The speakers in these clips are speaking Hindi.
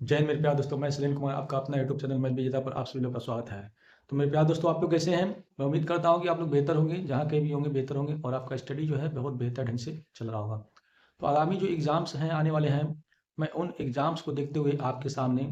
जय हिंद मेरे प्यारे दोस्तों, मैं सलीम कुमार आपका अपना यूट्यूब चैनल मैथ विजेता पर आप सभी लोग का स्वागत है। तो मेरे प्यारे दोस्तों, आप लोग कैसे हैं? मैं उम्मीद करता हूं कि आप लोग बेहतर होंगे, जहां कहीं भी होंगे बेहतर होंगे और आपका स्टडी जो है बहुत बेहतर ढंग से चल रहा होगा। तो आगामी जो एग्ज़ाम्स हैं आने वाले हैं, मैं उन एग्ज़ाम्स को देखते हुए आपके सामने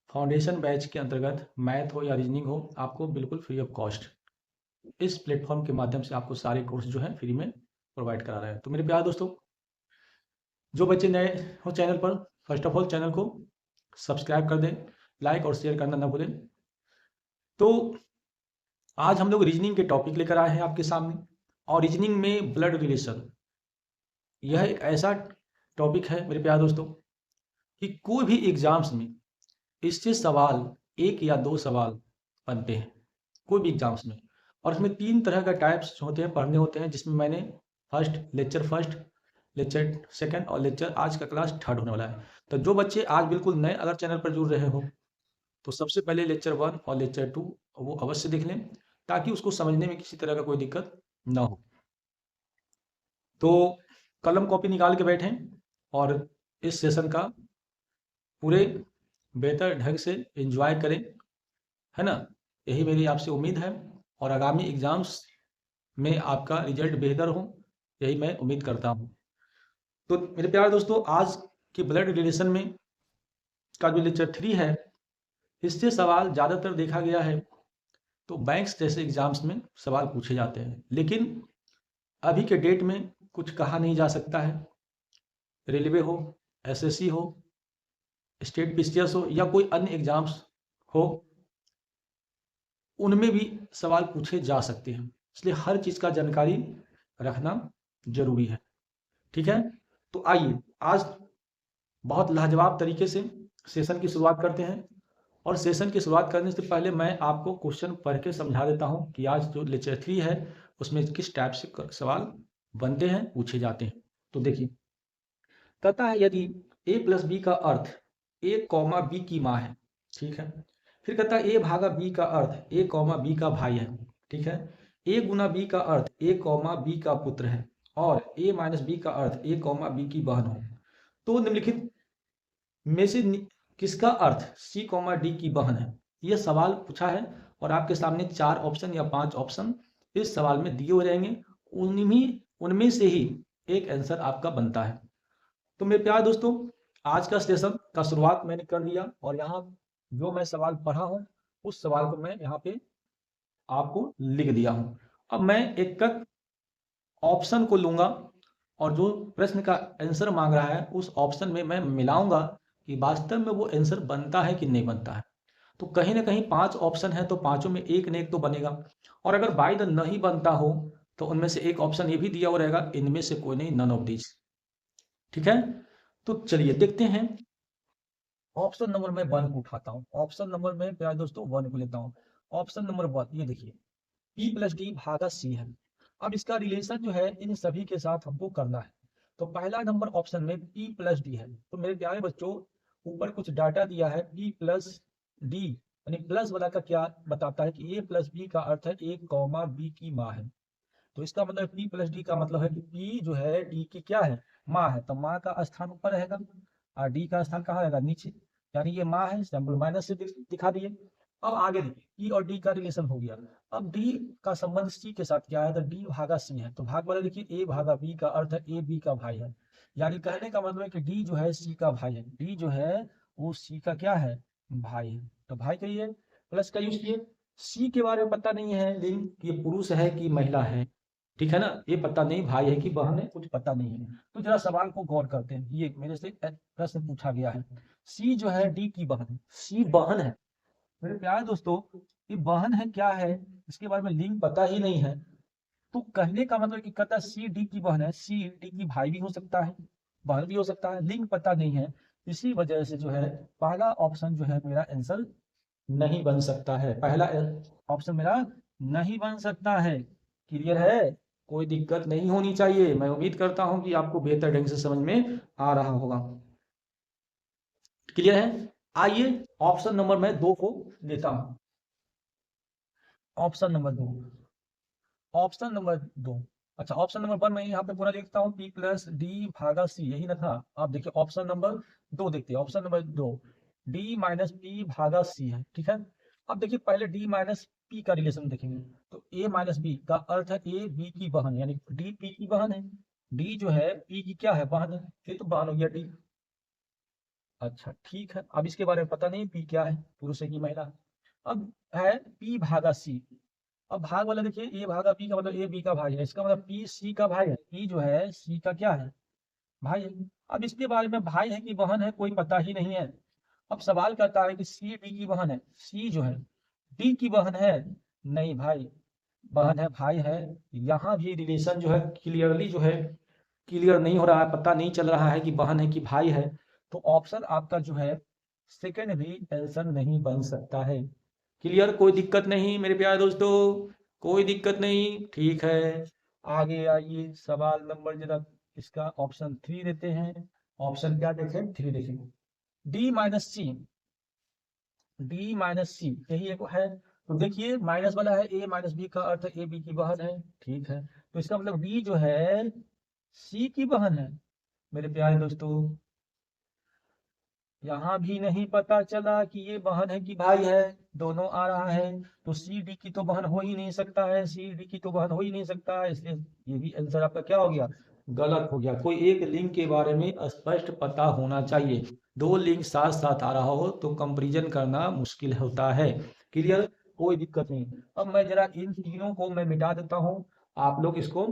फाउंडेशन बैच के अंतर्गत मैथ हो या रीजनिंग हो, आपको बिल्कुल फ्री ऑफ कॉस्ट इस प्लेटफॉर्म के माध्यम से आपको सारे कोर्स जो है फ्री में प्रोवाइड करा रहे हैं। तो मेरे प्यारे दोस्तों, जो बच्चे नए हो चैनल पर, फर्स्ट ऑफ ऑल चैनल को सब्सक्राइब कर दें, लाइक और शेयर करना ना भूलें। तो आज हम लोग रीजनिंग के टॉपिक लेकर आए हैं आपके सामने, और रीजनिंग में ब्लड रिलेशन यह एक ऐसा टॉपिक है मेरे प्यारे दोस्तों कि कोई भी एग्जाम्स में इससे सवाल, एक या दो सवाल बनते हैं कोई भी एग्जाम्स में। और इसमें तीन तरह का टाइप्स होते हैं, पढ़ने होते हैं, जिसमें मैंने फर्स्ट, लेक्चर सेकंड और लेक्चर आज का क्लास थर्ड होने वाला है। तो जो बच्चे आज बिल्कुल नए अगर चैनल पर जुड़ रहे हो, तो सबसे पहले लेक्चर 1 और लेक्चर 2 वो अवश्य देख लें, ताकि उसको समझने में किसी तरह का कोई दिक्कत ना हो। तो कलम कॉपी निकाल के बैठें और इस सेशन का पूरे बेहतर ढंग से एंजॉय करें, है ना? यही मेरी आपसे उम्मीद है, और आगामी एग्जाम्स में आपका रिजल्ट बेहतर हो, यही मैं उम्मीद करता हूँ। तो मेरे प्यारे दोस्तों, आज के ब्लड रिलेशन में का जो लेक्चर 3 है, इससे सवाल ज़्यादातर देखा गया है तो बैंक्स जैसे एग्जाम्स में सवाल पूछे जाते हैं, लेकिन अभी के डेट में कुछ कहा नहीं जा सकता है। रेलवे हो, एसएससी हो, स्टेट पीसीएस हो या कोई अन्य एग्जाम्स हो, उनमें भी सवाल पूछे जा सकते हैं, इसलिए हर चीज़ का जानकारी रखना जरूरी है। ठीक है, तो आइए आज बहुत लाजवाब तरीके से सेशन की शुरुआत करते हैं। और सेशन की शुरुआत करने से पहले मैं आपको क्वेश्चन पढ़ के समझा देता हूं कि आज जो लेक्चर 3 है उसमें किस टाइप से सवाल बनते हैं, पूछे जाते हैं। तो देखिए, कहता है यदि a प्लस बी का अर्थ a कॉमा बी की माँ है, ठीक है। फिर कहता है a भागा बी का अर्थ a कॉमा बी का भाई है, ठीक है। a गुना बी का अर्थ a कॉमा बी का पुत्र है, और a माइनस बी का अर्थ a कॉमा बी की बहन हो। तो निम्नलिखित में से किसका अर्थ सी कॉमा डी की बहन है? यह सवाल पूछा है, और आपके सामने 4 ऑप्शन या 5 ऑप्शन इस सवाल में दिए हुए रहेंगे, उनमें से ही एक आंसर आपका बनता है। तो मेरे प्यारे दोस्तों, आज का सेशन का शुरुआत मैंने कर दिया, और यहाँ जो मैं सवाल पढ़ा हूँ उस सवाल को मैं यहाँ पे आपको लिख दिया हूँ। अब मैं एक ऑप्शन को लूंगा, और जो प्रश्न का आंसर मांग रहा है उस ऑप्शन में मैं मिलाऊंगा कि वास्तव में वो आंसर बनता है कि नहीं बनता है। तो कहीं ना कहीं 5 ऑप्शन है, तो पांचों में एक न एक तो बनेगा, और अगर बाय द नहीं बनता हो तो उनमें से एक ऑप्शन ये भी दिया हुआ रहेगा, इनमें से कोई नहीं, नन ऑफ दीज। ठीक है, तो चलिए देखते हैं। ऑप्शन नंबर मैं 1 को उठाता हूँ, ऑप्शन नंबर में प्यारे दोस्तों 1 को लेता हूँ। ऑप्शन नंबर 1 ये देखिए, P प्लस डी भागा C है। अब इसका रिलेशन जो है इन सभी के साथ हमको करना है। तो पहला नंबर ऑप्शन में P प्लस डी है। तो मेरे प्यारे बच्चों, ऊपर कुछ डाटा दिया है P प्लस डी, यानी प्लस वाला का क्या बताता है कि A प्लस बी का अर्थ है A कॉमा बी की माँ है। तो इसका मतलब P प्लस डी का मतलब है कि P जो है D की क्या है, माँ है। तो माँ का स्थान ऊपर रहेगा और D का स्थान कहाँ रहेगा, नीचे। यानी ये माँ है, सैंपल माइनस से दिखा दिए। अब आगे देखिए, E और D का रिलेशन हो गया। अब D का संबंध C के साथ क्या है, तो D भागा C है। तो भाग वाला देखिए, A भागा B का अर्थ है A B का भाई है। यानी कहने का मतलब है कि D जो है C का भाई है, D जो है वो C का क्या है, भाई है। तो भाई कहिए, प्लस का यूज किए। C के बारे में पता नहीं है लेकिन ये पुरुष है कि महिला है, ठीक है ना, ये पता नहीं, भाई है कि बहन है, कुछ पता नहीं है। तो जरा सवाल को गौर करते हैं, ये मेरे से प्रश्न पूछा गया है। सी जो है डी की बहन है, सी बहन है। मेरे प्यारे दोस्तों, ये बहन है क्या है, इसके बारे में लिंक पता ही नहीं है। तो कहने का मतलब कि कहता सी डी की बहन है, सी डी की भाई भी हो सकता है, बहन भी हो सकता है, लिंक पता नहीं है। इसी वजह से जो है पहला ऑप्शन जो है मेरा आंसर नहीं बन सकता है, पहला ऑप्शन मेरा नहीं बन सकता है। क्लियर है? कोई दिक्कत नहीं होनी चाहिए। मैं उम्मीद करता हूं कि आपको बेहतर ढंग से समझ में आ रहा होगा। क्लियर है? आइए ऑप्शन नंबर मैं 2 को लेता हूं। ऑप्शन नंबर 2, ऑप्शन नंबर 2, अच्छा, ऑप्शन नंबर 1 मैं यहाँ पे पूरा देखता हूँ, P प्लस डी भागा सी, यही ना था। आप देखिए ऑप्शन नंबर 2 देखते हैं, option number 2 D minus P भागा सी है, ठीक है। अब देखिए पहले डी माइनस पी का रिलेशन देखेंगे, तो ए माइनस बी का अर्थ है ए बी की बहन, यानी डी पी की बहन है, डी जो है पी की क्या है, बहन है, ये तो बहन हो गया डी। अच्छा ठीक है, अब इसके बारे में पता नहीं पी क्या है, पुरुष है कि महिला है। अब है पी भागा सी, अब भाग वाला देखिए, ए भागा पी का मतलब ए बी का भाई है, इसका मतलब पी सी का भाई है, पी जो है सी का क्या है, भाई है। अब इसके बारे में भाई है कि बहन है कोई पता ही नहीं है। अब सवाल करता है कि सी डी की बहन है, सी जो है डी की बहन है, नहीं भाई, बहन है भाई है। यहाँ भी रिलेशन जो है क्लियरली जो है क्लियर नहीं हो रहा है, पता नहीं चल रहा है कि बहन है कि भाई है, तो ऑप्शन आपका जो है सेकंड भी आंसर नहीं बन सकता है। क्लियर, कोई दिक्कत नहीं मेरे प्यारे दोस्तों, कोई दिक्कत नहीं, ठीक है। आगे आइए, सवाल नंबर जरा इसका ऑप्शन 3 देते हैं। ऑप्शन क्या देखें, 3 देखें, डी माइनस सी, डी माइनस सी यही एक है। तो देखिए माइनस वाला है, ए माइनस बी का अर्थ ए बी की बहन है, ठीक है। तो इसका मतलब डी जो है सी की बहन है। मेरे प्यारे दोस्तों, यहाँ भी नहीं पता चला कि ये बहन है कि भाई है, दोनों आ रहा है, तो सी डी की तो बहन हो ही नहीं सकता है, सी डी की तो बहन हो ही नहीं सकता है, इसलिए ये भी आंसर आपका क्या हो गया, गलत हो गया। कोई एक लिंक के बारे में स्पष्ट पता होना चाहिए, दो लिंक साथ साथ आ रहा हो तो कंपैरिजन करना मुश्किल होता है। क्लियर, कोई दिक्कत नहीं। अब मैं जरा इन तीनों को मैं मिटा देता हूँ, आप लोग इसको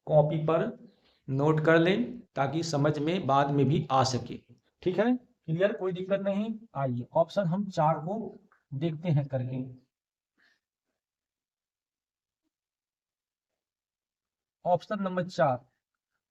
कॉपी पर नोट कर लें ताकि समझ में बाद में भी आ सके, ठीक है। क्लियर, कोई दिक्कत नहीं। आइए ऑप्शन हम 4 को देखते हैं करके। ऑप्शन नंबर 4,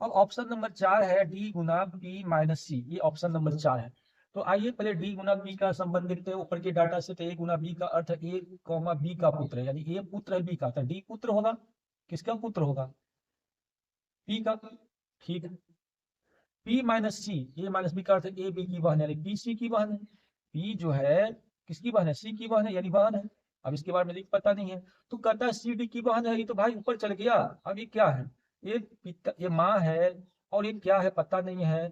अब ऑप्शन नंबर 4 है डी गुना बी माइनस सी, ये ऑप्शन नंबर 4 है। तो आइए पहले डी गुना बी का संबंध देखते हैं ऊपर के डाटा से। तो ए गुना बी का अर्थ ए कॉमा बी का पुत्र है, यानी ए पुत्र है बी का, तो डी पुत्र होगा, किसका पुत्र होगा, बी का, ठीक है। पी माइनस सी, ए माइनस बी का अर्थ ए बी की बहन है, यानी पी सी की बहन है। पी जो है किसकी बहन है, सी की बहन है, यानी बहन है। अब इसके बारे में लिख पता नहीं है, तो कहता है सी डी की बहन है, ये तो भाई ऊपर चल गया। अब ये क्या है, ये पिता, ये माँ है, और ये क्या है पता नहीं है,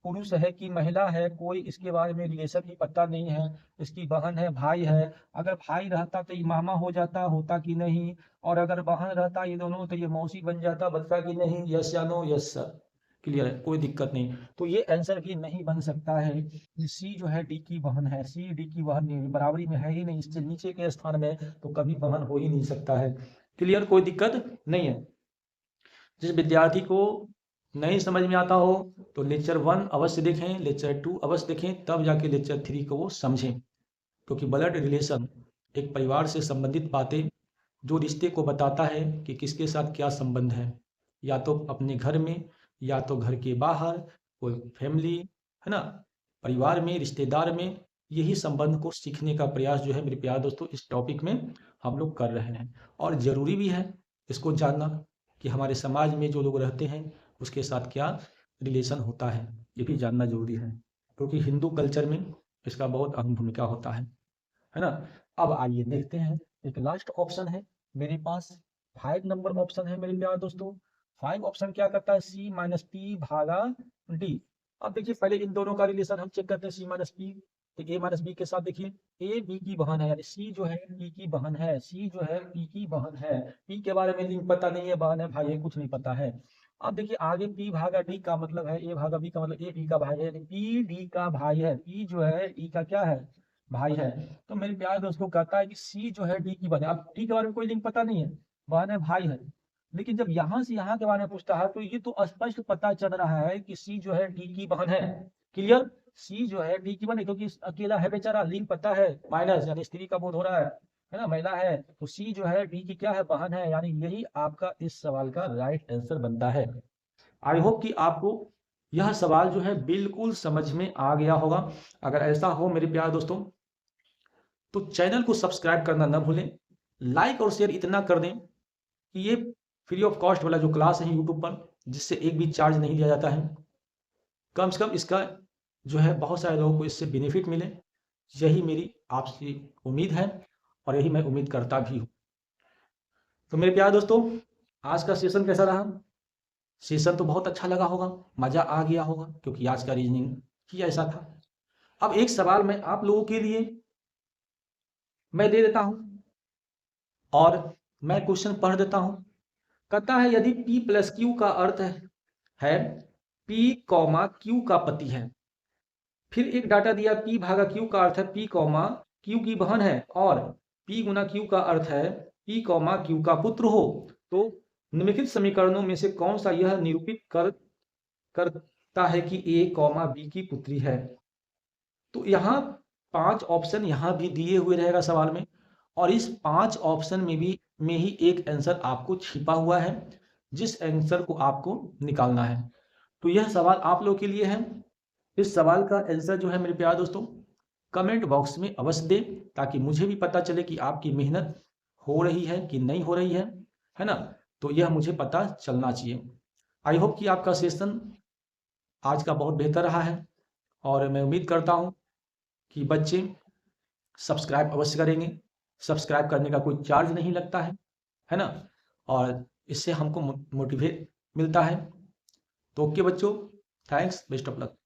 पुरुष है कि महिला है, कोई इसके बारे में रिलेशन ही पता नहीं है। इसकी बहन है, भाई है, अगर भाई रहता तो ये मामा हो जाता, होता कि नहीं, और अगर बहन रहता ये दोनों तो ये मौसी बन जाता, बनता कि नहीं, यस या नो, यस सर। क्लियर है, कोई दिक्कत नहीं। तो ये आंसर भी नहीं बन सकता है, सी जो है डी की बहन है, सी डी की बहन नहीं, बराबरी में है ही नहीं, इससे नीचे के स्थान में तो कभी बहन हो ही नहीं सकता है। क्लियर, कोई दिक्कत नहीं है। जिस विद्यार्थी को नहीं समझ में आता हो तो लेक्चर 1 अवश्य देखें, लेक्चर 2 अवश्य देखें, तब जाके लेक्चर 3 को वो समझें। क्योंकि ब्लड रिलेशन एक परिवार से संबंधित बातें जो रिश्ते को बताता है कि किसके साथ क्या संबंध है, या तो अपने घर में या तो घर के बाहर, कोई फैमिली है ना, परिवार में, रिश्तेदार में, यही संबंध को सीखने का प्रयास जो है मेरे प्यारे दोस्तों इस टॉपिक में हम लोग कर रहे हैं। और ज़रूरी भी है इसको जानना कि हमारे समाज में जो लोग रहते हैं उसके साथ क्या रिलेशन होता है, ये भी जानना जरूरी है, क्योंकि हिंदू कल्चर में इसका बहुत अहम भूमिका होता है ना। अब आइए देखते हैं, एक लास्ट ऑप्शन है मेरे पास, 5 नंबर ऑप्शन है मेरे प्यारे दोस्तों। 5 ऑप्शन क्या करता है, सी माइनस पी भागा डी। अब देखिए पहले इन दोनों का रिलेशन हम चेक करते हैं, सी माइनस पी, तो ए माइनस बी के साथ देखिए ए बी की बहन है, यानी सी जो है पी की बहन है, सी जो है पी की बहन है। पी के बारे में लिंक पता नहीं है, बहन है भाई है, कुछ नहीं पता है। अब देखिए आगे पी भागा डी का मतलब है ए भागा बी का मतलब ए बी का भाई है, यानी पी डी का भाई है, पी जो है डी का क्या है, भाई है। तो मेरे प्यारे दोस्तों कहता है कि सी जो है डी की बहन है। अब डी के बारे में कोई लिंक पता नहीं है, बहन है भाई है, लेकिन जब यहाँ से यहाँ के बारे में पूछता है तो ये तो स्पष्ट पता चल रहा है कि सी जो है डी की बहन है। क्लियर, सी जो है डी की बहन है, क्योंकि अकेला है बेचारा, लिंक पता है, माइनस यानी स्त्री का बोध हो रहा है ना, महिला है, तो सी जो है डी की क्या है, बहन है, यानी यही आपका इस सवाल का राइट आंसर बनता है। आई होप कि आपको यह सवाल जो है बिल्कुल समझ में आ गया होगा। अगर ऐसा हो मेरे प्यारे दोस्तों तो चैनल को सब्सक्राइब करना न भूलें, लाइक और शेयर इतना कर दें कि ये फ्री ऑफ कॉस्ट वाला जो क्लास है यूट्यूब पर, जिससे एक भी चार्ज नहीं लिया जाता है, कम से कम इसका जो है बहुत सारे लोगों को इससे बेनिफिट मिले, यही मेरी आपसे उम्मीद है और यही मैं उम्मीद करता भी हूँ। तो मेरे प्यारे दोस्तों आज का सेशन कैसा रहा? सेशन तो बहुत अच्छा लगा होगा, मजा आ गया होगा, क्योंकि आज का रीजनिंग ही ऐसा था। अब एक सवाल मैं आप लोगों के लिए मैं दे देता हूं और मैं क्वेश्चन पढ़ देता हूं। कहता है यदि P प्लस Q का अर्थ है P कॉमा Q का पति है। फिर एक डाटा दिया P भागा Q का अर्थ है P कॉमा Q की बहन है, और P गुना Q का अर्थ है P कॉमा Q का पुत्र हो, तो निम्नलिखित समीकरणों में से कौन सा यह निरूपित करता है कि A कॉमा B की पुत्री है। तो यहाँ 5 ऑप्शन यहाँ भी दिए हुए रहेगा सवाल में, और इस 5 ऑप्शन में ही एक आंसर आपको छिपा हुआ है, जिस आंसर को आपको निकालना है। तो यह सवाल आप लोगों के लिए है। इस सवाल का आंसर जो है मेरे प्यारे दोस्तों, कमेंट बॉक्स में अवश्य दें, ताकि मुझे भी पता चले कि आपकी मेहनत हो रही है कि नहीं हो रही है ना। तो यह मुझे पता चलना चाहिए। आई होप कि आपका सेशन आज का बहुत बेहतर रहा है, और मैं उम्मीद करता हूँ कि बच्चे सब्सक्राइब अवश्य करेंगे। सब्सक्राइब करने का कोई चार्ज नहीं लगता है ना, और इससे हमको मोटिवेट मिलता है। तो ओके बच्चों, थैंक्स, बेस्ट ऑफ लक।